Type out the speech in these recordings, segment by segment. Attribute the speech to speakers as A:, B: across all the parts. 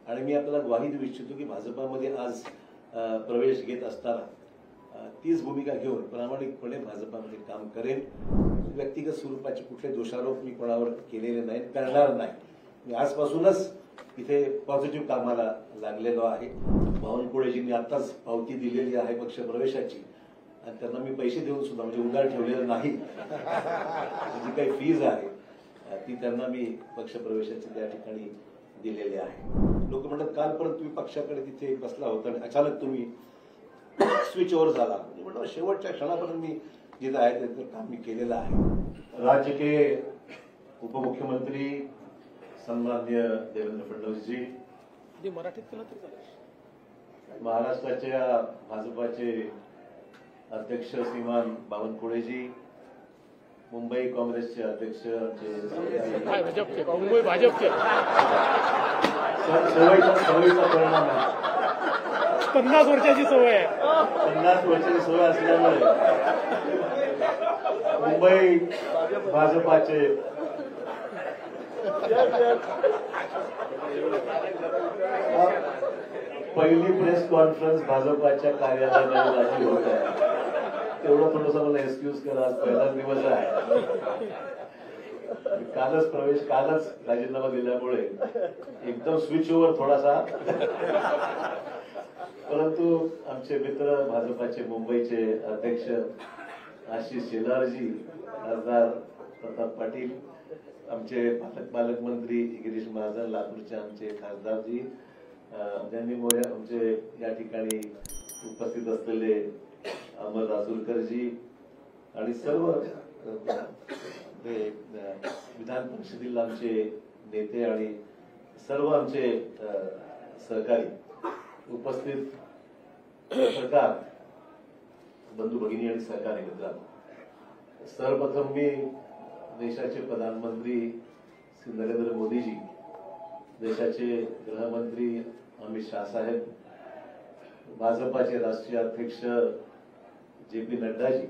A: आणि मी आपल्याला ग्वाही देऊ इच्छितो की भाजपामध्ये आज प्रवेश घेत असताना तीच भूमिका घेऊन प्रामाणिकपणे भाजपामध्ये काम करेन. व्यक्तिगत स्वरूपाचे कुठले दोषारोप मी कोणावर केलेले नाहीत, करणार नाही. मी आजपासूनच इथे पॉझिटिव्ह कामाला लागलेलो आहे. बावनकुळेजींनी आताच पावती दिलेली आहे पक्षप्रवेशाची आणि त्यांना मी पैसे देऊन सुद्धा म्हणजे उधार ठेवलेलं नाही. जी काही फीज आहे ती त्यांना मी पक्षप्रवेशाची त्या ठिकाणी दिलेली आहे. लोक म्हणतात काल परत तुम्ही पक्षाकडे तिथे बसला होता आणि अचानक तुम्ही स्विच ओव्हर झाला. म्हणलं शेवटच्या क्षणापर्यंत मी जिथं आहे त्याचं काम मी केलेलं आहे. राज्य के उपमुख्यमंत्री सन्माननीय देवेंद्र फडणवीसजी,
B: मराठीत केलं तरी चालेल.
A: महाराष्ट्राच्या भाजपाचे अध्यक्ष श्रीमान बावनकुळेजी, मुंबई काँग्रेसचे अध्यक्ष
B: मुंबई भाजपचे
A: सवयीचा परिणाम आहे.
B: 50 वर्षाची सवय आहे.
A: 50 वर्षाची सवय असल्यामुळे मुंबई भाजपाचे पहिली प्रेस कॉन्फरन्स भाजपाच्या कार्यालयामध्ये होत आहे. तेवढं थोडंसं मला एक्सक्यूज करा, आज पहिलाच दिवस आहे. कालच राजीनामा दिल्यामुळे एकदम स्विच ओव्हर थोडासा. परंतु आमचे मित्र भाजपाचे मुंबईचे अध्यक्ष आशिष शेलारजी, खासदार प्रताप पाटील, आमचे पालकमंत्री गिरीश महाजन, लातूरचे आमचे खासदारजी, ज्यांनी आमचे या ठिकाणी उपस्थित असलेले अमर राजूरकरजी आणि सर्व विधान परिषदेतील आमचे नेते आणि सर्व आमचे सहकारी उपस्थित सरकार बंधू भगिनी आणि सहकारी मित्रांनो, सर्वप्रथम मी देशाचे प्रधानमंत्री श्री नरेंद्र मोदीजी, देशाचे गृहमंत्री अमित शाह साहेब, भाजपाचे राष्ट्रीय अध्यक्ष JP नड्डाजी,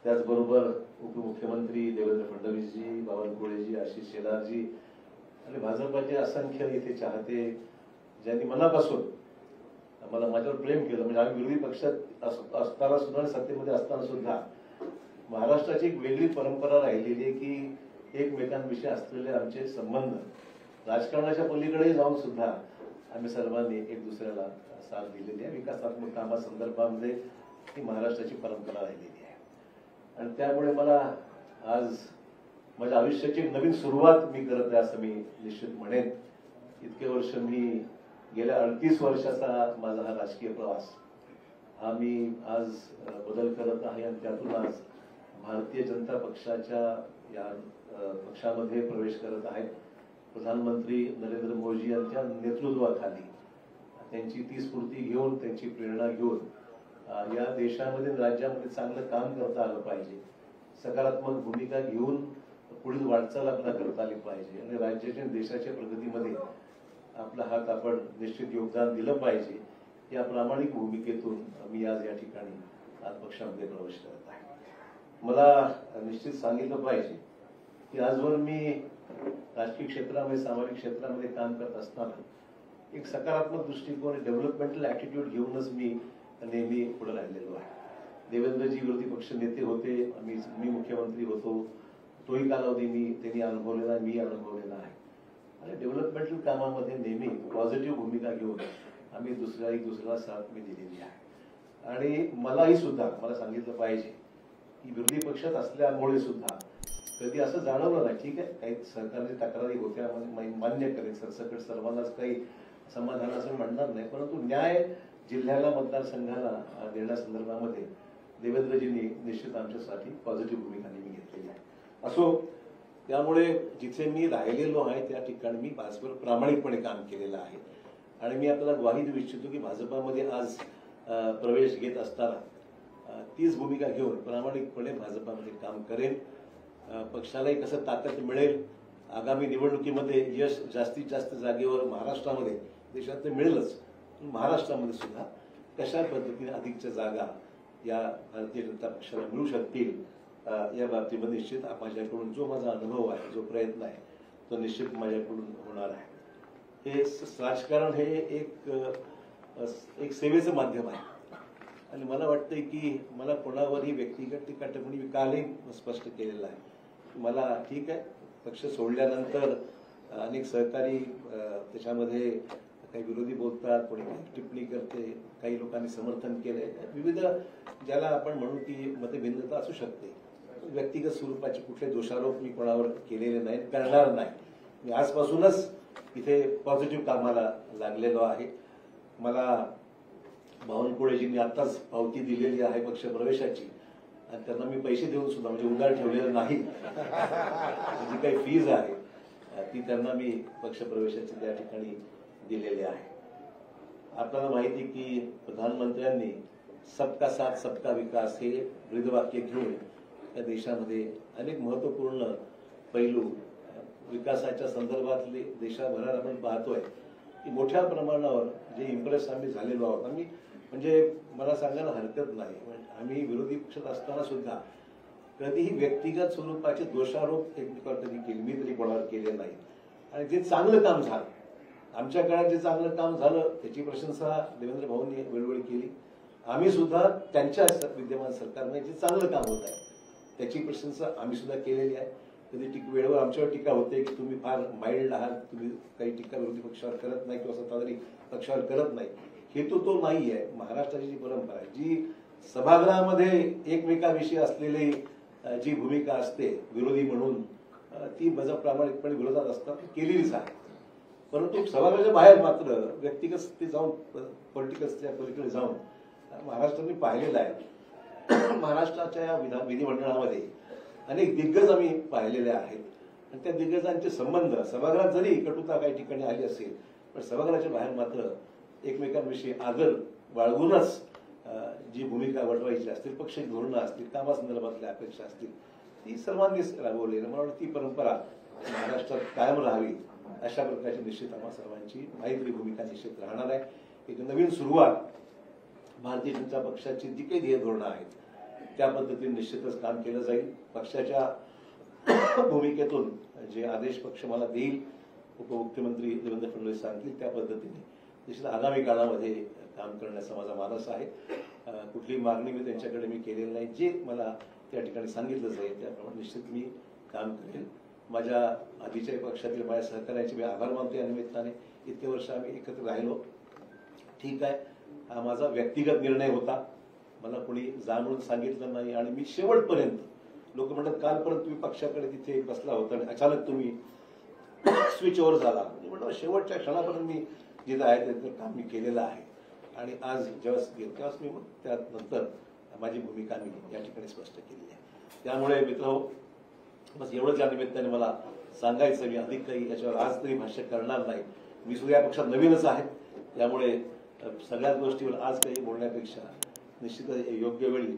A: त्याचबरोबर उपमुख्यमंत्री देवेंद्र फडणवीसजी, बावनकुळेजी, आशिष शेलारजी आणि भाजपाचे असंख्य इथे चाहते ज्यांनी मनापासून मला माझ्यावर प्रेम केलं. म्हणजे आम्ही विरोधी पक्षात असताना सुद्धा आणि सत्तेमध्ये असताना सुद्धा महाराष्ट्राची एक वेगळी परंपरा राहिलेली आहे की एकमेकांविषयी असलेले आमचे संबंध राजकारणाच्या पलीकडे जाऊन सुद्धा आम्ही सर्वांनी एक दुसऱ्याला साथ दिलेली आहे. विकासात्मक कामासंदर्भामध्ये ही महाराष्ट्राची परंपरा राहिलेली आहे आणि त्यामुळे मला आज माझ्या आयुष्याची एक नवीन सुरुवात मी करत आहे असं मी निश्चित म्हणेन. इतके वर्ष मी गेल्या 38 वर्षाचा माझा हा राजकीय प्रवास हा मी आज बदल करत आहे आणि त्यातून आज भारतीय जनता पक्षाच्या या पक्षामध्ये प्रवेश करत आहे. प्रधानमंत्री नरेंद्र मोदी यांच्या नेतृत्वाखाली त्यांची ती स्फूर्ती घेऊन, त्यांची प्रेरणा घेऊन या देशामध्ये राज्यामध्ये चांगलं काम करता आलं पाहिजे. सकारात्मक भूमिका घेऊन पुढील वाटचाल आपल्याला करता आली पाहिजे आणि राज्याच्या देशाच्या प्रगतीमध्ये आपला हात आपण निश्चित योगदान दिलं पाहिजे. या प्रामाणिक भूमिकेतून मी आज या ठिकाणी आज पक्षामध्ये प्रवेश करत आहे. मला निश्चित सांगितलं पाहिजे की आजवर मी राजकीय क्षेत्रामध्ये, सामाजिक क्षेत्रामध्ये काम करत असताना एक सकारात्मक दृष्टिकोन, डेव्हलपमेंटल ऍटिट्यूड घेऊनच मी नेहमी पुढे राहिलेलो आहे. देवेंद्रजी विरोधी पक्ष नेते होते, मी मुख्यमंत्री होतो, तोही कालावधी त्यांनी अनुभवलेला, मी अनुभवलेला आहे आणि डेव्हलपमेंटल कामामध्ये नेहमी पॉझिटिव्ह भूमिका घेऊन आम्ही दुसऱ्याला साथ मी दिलेली आहे. आणि मलाही सुद्धा मला सांगितलं पाहिजे की विरोधी पक्षात असल्यामुळे सुद्धा कधी असं जाणवलं नाही. ठीक आहे, काही सरकारची तक्रारी होत्या, मान्य करेन, सरसकट सर्वांनाच काही समाधान असं म्हणणार नाही, परंतु न्याय जिल्ह्याला, मतदारसंघाला देण्यासंदर्भामध्ये देवेंद्रजींनी निश्चित आमच्यासाठी पॉझिटिव्ह भूमिका नेहमी घेतलेली आहे. असो, त्यामुळे जिथे मी राहिलेलो आहे त्या ठिकाणी मी भाजपवर प्रामाणिकपणे काम केलेलं आहे आणि मी आपल्याला ग्वाही देऊ इच्छितो की भाजपामध्ये आज प्रवेश घेत असताना तीच भूमिका घेऊन प्रामाणिकपणे भाजपामध्ये काम करेन. पक्षालाही कसं ताकद मिळेल, आगामी निवडणुकीमध्ये यश जास्तीत जास्त जागेवर महाराष्ट्रामध्ये, देशात तर मिळेलच, महाराष्ट्रामध्ये सुद्धा कशा पद्धतीने अधिकच्या जागा या भारतीय जनता पक्षाला मिळू शकतील या बाबतीमध्ये निश्चित माझ्याकडून जो माझा अनुभव आहे, जो प्रयत्न आहे, तो निश्चित माझ्याकडून होणार आहे. हे राजकारण हे एक सेवेचं माध्यम आहे आणि मला वाटतंय की मला कोणावरही व्यक्तिगत टीका टिप्पणी मी कालही स्पष्ट केलेलं आहे. मला ठीक आहे, पक्ष सोडल्यानंतर अनेक सहकारी त्याच्यामध्ये काही विरोधी बोलतात, कोणी टिप्पणी करते, काही लोकांनी समर्थन केलंय, विविध ज्याला आपण म्हणू की मतभिन्नता असू शकते. व्यक्तिगत स्वरूपाचे कुठले दोषारोप मी कोणावर केलेले नाहीत, करणार नाही. मी आजपासूनच इथे पॉझिटिव्ह कामाला लागलेलो आहे. मला बावनकुळेजींनी आताच पावती दिलेली आहे पक्ष प्रवेशाची आणि त्यांना मी पैसे देऊन सुद्धा म्हणजे उधार ठेवलेलं नाही. जी काही फीज आहे ती त्यांना मी पक्ष प्रवेशाची त्या ठिकाणी दिलेली आहे. आपल्याला माहिती की प्रधानमंत्र्यांनी सबका साथ सबका विकास हे ब्रीदवाक्य घेऊन या देशामध्ये अनेक महत्वपूर्ण पैलू विकासाच्या संदर्भातले देशाभरात आपण पाहतोय की मोठ्या प्रमाणावर जे इम्प्रेस आम्ही झालेलो आहोत. आम्ही म्हणजे मला सांगायला हरकत नाही, आम्ही विरोधी पक्षात असताना सुद्धा कधीही व्यक्तिगत स्वरूपाचे दोषारोप एकमेकावर कधी केले मी तरी कोणावर केले नाही. आणि जे चांगलं काम झालं आमच्या काळात जे चांगलं काम झालं त्याची प्रशंसा देवेंद्र भाऊंनी वेळोवेळी केली. आम्ही सुद्धा त्यांच्या विद्यमान सरकारमध्ये जे चांगलं काम होत आहे त्याची प्रशंसा आम्ही सुद्धा केलेली आहे. कधी वेळेवर आमच्यावर टीका होते की तुम्ही फार माइल्ड आहात, तुम्ही काही टीका विरोधी पक्षावर करत नाही किंवा सत्ताधारी पक्षावर करत नाही. हेतू तो नाही आहे. महाराष्ट्राची जी परंपरा आहे, जी सभागृहामध्ये एकमेकाविषयी असलेली जी भूमिका असते विरोधी म्हणून ती प्रामाणिकपणे विरोधात असतात केलेलीच आहे. परंतु सभागृहाच्या बाहेर मात्र व्यक्तिगत स्थिती जाऊन पॉलिटिकलच्या पलीकडे जाऊन महाराष्ट्राने पाहिलेलं आहे. महाराष्ट्राच्या विधिमंडळामध्ये अनेक दिग्गज आम्ही पाहिलेले आहेत आणि त्या दिग्गजांचे संबंध सभागृहात जरी कटुता काही ठिकाणी आली असेल पण सभागृहाच्या बाहेर मात्र एकमेकांविषयी आदर बाळगूनच जी भूमिका वटवायची असतील, पक्ष धोरणं असतील, कामासंदर्भातल्या अपेक्षा असतील ती सर्वांनीच राबवली. मला वाटतं ती परंपरा महाराष्ट्रात कायम राहावी अशा प्रकारची निश्चित आम्हा सर्वांची माहिती भूमिका निश्चित राहणार आहे. एक नवीन सुरुवात भारतीय जनता पक्षाची जी काही ध्येय धोरणं आहेत त्या पद्धतीने निश्चितच काम केलं जाईल. पक्षाच्या भूमिकेतून जे आदेश पक्ष मला देईल, उपमुख्यमंत्री देवेंद्र फडणवीस सांगतील त्या पद्धतीने निश्चित आगामी काळामध्ये काम करण्याचा माझा मानस आहे. कुठलीही मागणी मी त्यांच्याकडे मी केलेली नाही. जे मला त्या ठिकाणी सांगितलं जाईल त्याप्रमाणे निश्चित मी काम करेल. माझ्या आधीच्या पक्षातील माझ्या सहकार्याचे मी आभार मानतो. या निमित्ताने इतके वर्ष आम्ही एकत्र राहिलो. ठीक आहे, हा माझा व्यक्तिगत निर्णय होता, मला कोणी जाणून सांगितलं नाही आणि मी शेवटपर्यंत लोक म्हणतात कालपर्यंत तुम्ही पक्षाकडे तिथे बसला होता आणि अचानक तुम्ही स्विच ओव्हर झाला. म्हणलं शेवटच्या क्षणापर्यंत मी जिथं आहे त्याचं काम मी केलेलं आहे आणि आज जेव्हा गेलो तेव्हाच मी मग त्यानंतर माझी भूमिका मी या ठिकाणी स्पष्ट केली आहे. त्यामुळे मित्र बस एवढंच या निमित्ताने मला सांगायचं. मी अधिक काही याच्यावर आज तरी भाष्य करणार नाही. मी सुद्धा या पक्षात नवीनच आहे त्यामुळे सगळ्याच गोष्टीवर आज काही बोलण्यापेक्षा निश्चितच योग्य वेळी